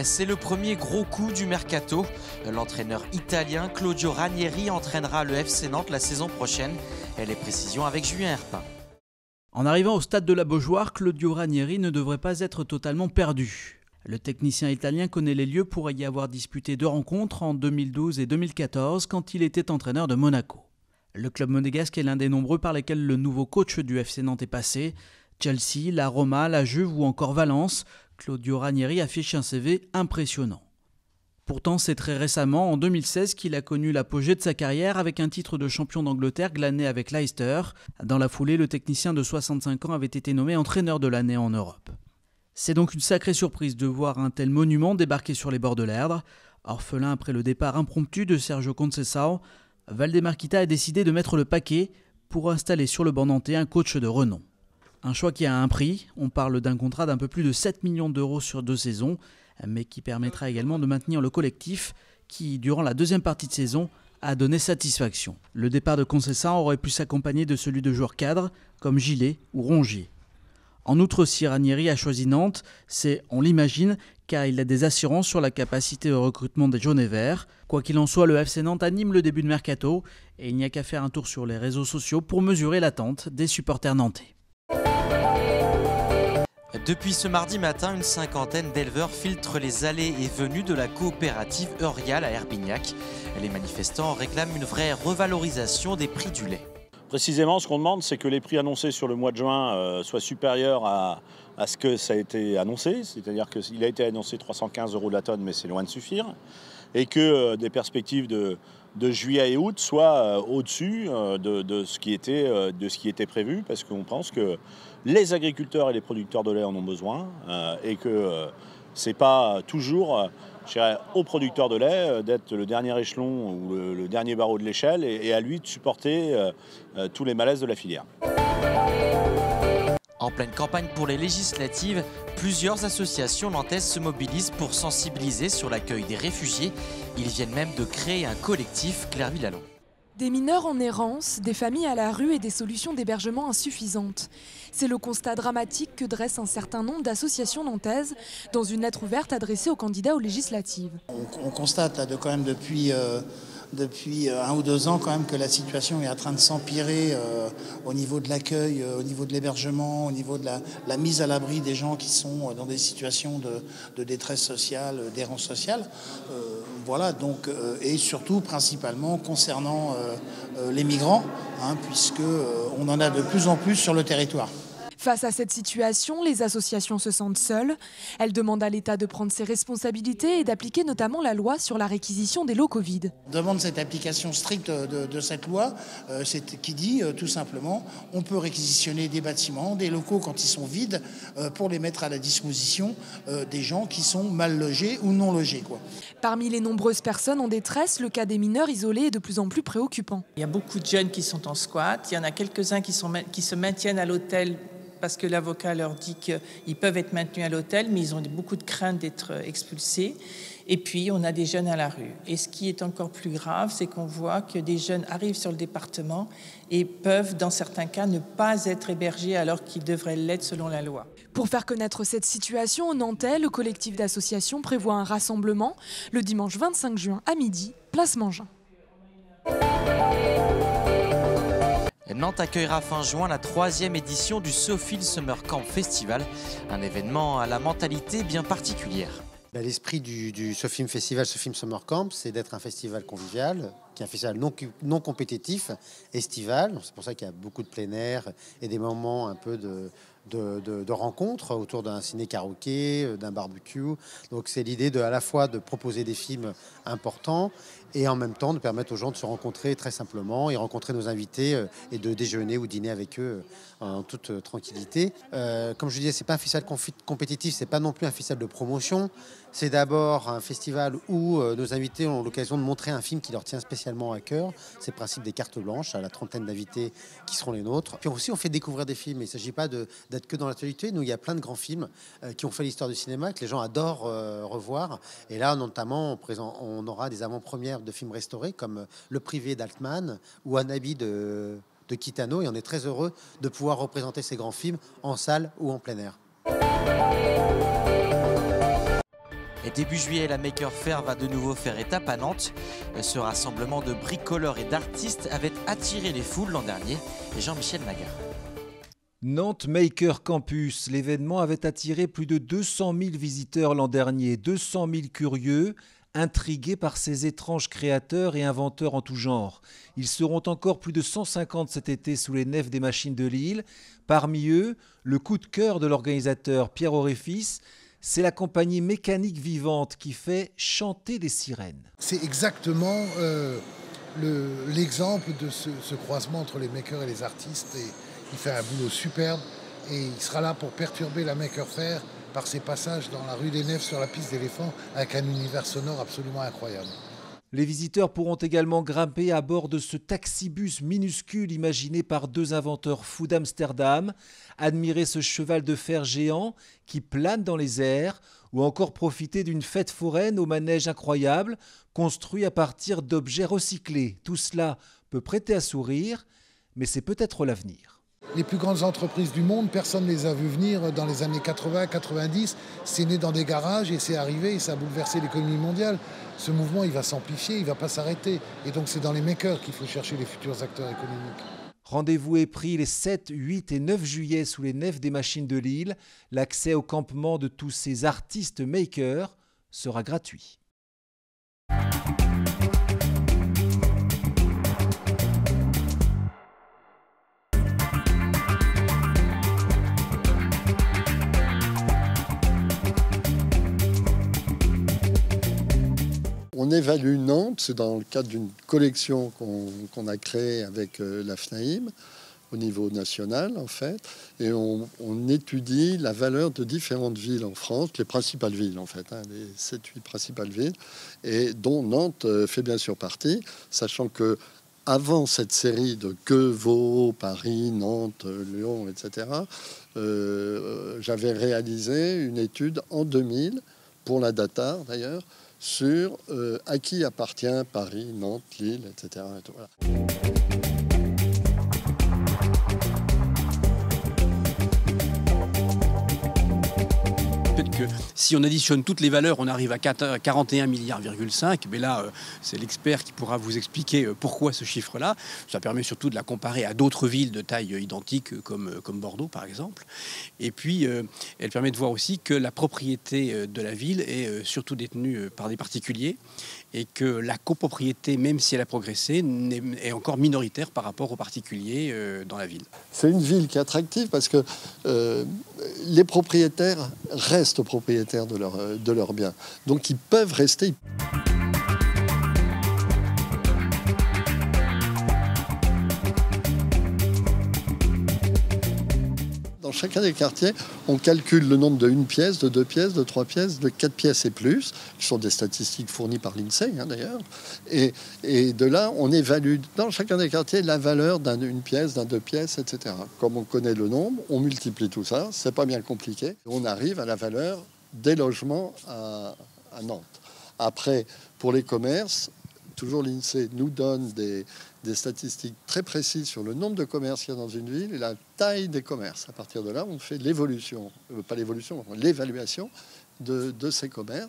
C'est le premier gros coup du mercato. L'entraîneur italien Claudio Ranieri entraînera le FC Nantes la saison prochaine. Les précisions avec Julien Herpin. En arrivant au stade de la Beaujoire, Claudio Ranieri ne devrait pas être totalement perdu. Le technicien italien connaît les lieux pour y avoir disputé 2 rencontres en 2012 et 2014 quand il était entraîneur de Monaco. Le club monégasque est l'un des nombreux par lesquels le nouveau coach du FC Nantes est passé. Chelsea, la Roma, la Juve ou encore Valence, Claudio Ranieri affiche un CV impressionnant. Pourtant, c'est très récemment, en 2016, qu'il a connu l'apogée de sa carrière avec un titre de champion d'Angleterre glané avec Leicester. Dans la foulée, le technicien de 65 ans avait été nommé entraîneur de l'année en Europe. C'est donc une sacrée surprise de voir un tel monument débarquer sur les bords de l'Erdre. Orphelin après le départ impromptu de Sergio Conceição, Valdemar Kita a décidé de mettre le paquet pour installer sur le banc nantais un coach de renom. Un choix qui a un prix, on parle d'un contrat d'un peu plus de 7 millions d'euros sur 2 saisons, mais qui permettra également de maintenir le collectif qui, durant la deuxième partie de saison, a donné satisfaction. Le départ de Conceição aurait pu s'accompagner de celui de joueurs cadres comme Gillet ou Rongier. En outre, si Ranieri a choisi Nantes, c'est, on l'imagine, car il a des assurances sur la capacité de recrutement des jaunes et verts. Quoi qu'il en soit, le FC Nantes anime le début de mercato et il n'y a qu'à faire un tour sur les réseaux sociaux pour mesurer l'attente des supporters nantais. Depuis ce mardi matin, une cinquantaine d'éleveurs filtrent les allées et venues de la coopérative Eurial à Herbignac. Les manifestants réclament une vraie revalorisation des prix du lait. Précisément, ce qu'on demande, c'est que les prix annoncés sur le mois de juin soient supérieurs à ce que ça a été annoncé. C'est-à-dire qu'il a été annoncé 315 € la tonne, mais c'est loin de suffire. Et que des perspectives de juillet et août soient au-dessus de ce qui était prévu, parce qu'on pense que les agriculteurs et les producteurs de lait en ont besoin et que ce n'est pas toujours aux producteurs de lait d'être le dernier échelon ou le dernier barreau de l'échelle et à lui de supporter tous les malaises de la filière. En pleine campagne pour les législatives, plusieurs associations nantaises se mobilisent pour sensibiliser sur l'accueil des réfugiés. Ils viennent même de créer un collectif Claire Villalon. Des mineurs en errance, des familles à la rue et des solutions d'hébergement insuffisantes. C'est le constat dramatique que dresse un certain nombre d'associations nantaises dans une lettre ouverte adressée aux candidats aux législatives. On constate là, quand même depuis 1 ou 2 ans quand même que la situation est en train de s'empirer au niveau de l'accueil, au niveau de l'hébergement, au niveau de la mise à l'abri des gens qui sont dans des situations de détresse sociale, d'errance sociale. Voilà, donc, et surtout principalement concernant les migrants, puisqu'on en a de plus en plus sur le territoire. Face à cette situation, les associations se sentent seules. Elles demandent à l'État de prendre ses responsabilités et d'appliquer notamment la loi sur la réquisition des lots Covid. On demande cette application stricte de cette loi qui dit tout simplement on peut réquisitionner des bâtiments, des locaux quand ils sont vides pour les mettre à la disposition des gens qui sont mal logés ou non logés, quoi. Parmi les nombreuses personnes en détresse, le cas des mineurs isolés est de plus en plus préoccupant. Il y a beaucoup de jeunes qui sont en squat, il y en a quelques-uns qui se maintiennent à l'hôtel parce que l'avocat leur dit qu'ils peuvent être maintenus à l'hôtel, mais ils ont beaucoup de crainte d'être expulsés. Et puis, on a des jeunes à la rue. Et ce qui est encore plus grave, c'est qu'on voit que des jeunes arrivent sur le département et peuvent, dans certains cas, ne pas être hébergés alors qu'ils devraient l'être selon la loi. Pour faire connaître cette situation au Nantais, le collectif d'associations prévoit un rassemblement le dimanche 25 juin à midi, place Mangin. Nantes accueillera fin juin la 3e édition du SoFIL Summer Camp Festival, un événement à la mentalité bien particulière. L'esprit du SoFIM Festival, SoFIM Summer Camp, c'est d'être un festival convivial, qui est un festival non compétitif, estival. C'est pour ça qu'il y a beaucoup de plein air et des moments un peu de rencontres autour d'un ciné-karaoké, d'un barbecue. Donc c'est l'idée à la fois de proposer des films importants et en même temps de permettre aux gens de se rencontrer très simplement et rencontrer nos invités et de déjeuner ou dîner avec eux en toute tranquillité. Comme je disais, c'est pas un festival compétitif, c'est pas non plus un festival de promotion. C'est d'abord un festival où nos invités ont l'occasion de montrer un film qui leur tient spécialement à cœur. C'est le principe des cartes blanches, à la trentaine d'invités qui seront les nôtres. Puis aussi, on fait découvrir des films. Il ne s'agit pas d'être que dans l'actualité. Nous, il y a plein de grands films qui ont fait l'histoire du cinéma, que les gens adorent revoir. Et là, notamment, on aura des avant-premières de films restaurés, comme Le Privé d'Altman ou Anabi de Kitano. Et on est très heureux de pouvoir représenter ces grands films en salle ou en plein air. Et début juillet, la Maker Faire va de nouveau faire étape à Nantes. Ce rassemblement de bricoleurs et d'artistes avait attiré les foules l'an dernier. Et Jean-Michel Nagar. Nantes Maker Campus, l'événement avait attiré plus de 200 000 visiteurs l'an dernier, 200 000 curieux, intrigués par ces étranges créateurs et inventeurs en tout genre. Ils seront encore plus de 150 cet été sous les nefs des machines de Lille. Parmi eux, le coup de cœur de l'organisateur Pierre Auréfis, c'est la compagnie Mécanique Vivante qui fait chanter des sirènes. C'est exactement l'exemple de ce croisement entre les makers et les artistes. Et il fait un boulot superbe et il sera là pour perturber la Maker Faire par ses passages dans la rue des Nefs sur la piste d'éléphant avec un univers sonore absolument incroyable. Les visiteurs pourront également grimper à bord de ce taxibus minuscule imaginé par deux inventeurs fous d'Amsterdam, admirer ce cheval de fer géant qui plane dans les airs ou encore profiter d'une fête foraine au manège incroyable construit à partir d'objets recyclés. Tout cela peut prêter à sourire, mais c'est peut-être l'avenir. Les plus grandes entreprises du monde, personne ne les a vues venir dans les années 80-90. C'est né dans des garages et c'est arrivé et ça a bouleversé l'économie mondiale. Ce mouvement, il va s'amplifier, il ne va pas s'arrêter. Et donc c'est dans les makers qu'il faut chercher les futurs acteurs économiques. Rendez-vous est pris les 7, 8 et 9 juillet sous les nefs des machines de Lille. L'accès au campement de tous ces artistes makers sera gratuit. On évalue Nantes, c'est dans le cadre d'une collection qu'on a créée avec la FNAIM au niveau national en fait, et on étudie la valeur de différentes villes en France, les principales villes en fait, les 7-8 principales villes, et dont Nantes fait bien sûr partie, sachant que avant cette série de Vaud, Paris, Nantes, Lyon, etc., j'avais réalisé une étude en 2000 pour la Datar d'ailleurs, sur à qui appartient Paris, Nantes, Lille, etc. Et tout, voilà. Peut-être que si on additionne toutes les valeurs, on arrive à 41,5 milliards. Mais là, c'est l'expert qui pourra vous expliquer pourquoi ce chiffre-là. Ça permet surtout de la comparer à d'autres villes de taille identique, comme Bordeaux, par exemple. Et puis, elle permet de voir aussi que la propriété de la ville est surtout détenue par des particuliers et que la copropriété, même si elle a progressé, est encore minoritaire par rapport aux particuliers dans la ville. C'est une ville qui est attractive parce que les propriétaires restent propriétaires de leurs biens. Donc ils peuvent rester. Dans chacun des quartiers, on calcule le nombre de 1 pièce, de 2 pièces, de 3 pièces, de 4 pièces et plus, qui sont des statistiques fournies par l'INSEE d'ailleurs. Et de là, on évalue dans chacun des quartiers la valeur d'une pièce, d'un 2 pièces, etc. Comme on connaît le nombre, on multiplie tout ça, c'est pas bien compliqué. On arrive à la valeur des logements à Nantes. Après, pour les commerces, toujours l'INSEE nous donne des statistiques très précises sur le nombre de commerces qu'il y a dans une ville et la taille des commerces. À partir de là, on fait l'évolution, l'évaluation de ces commerces.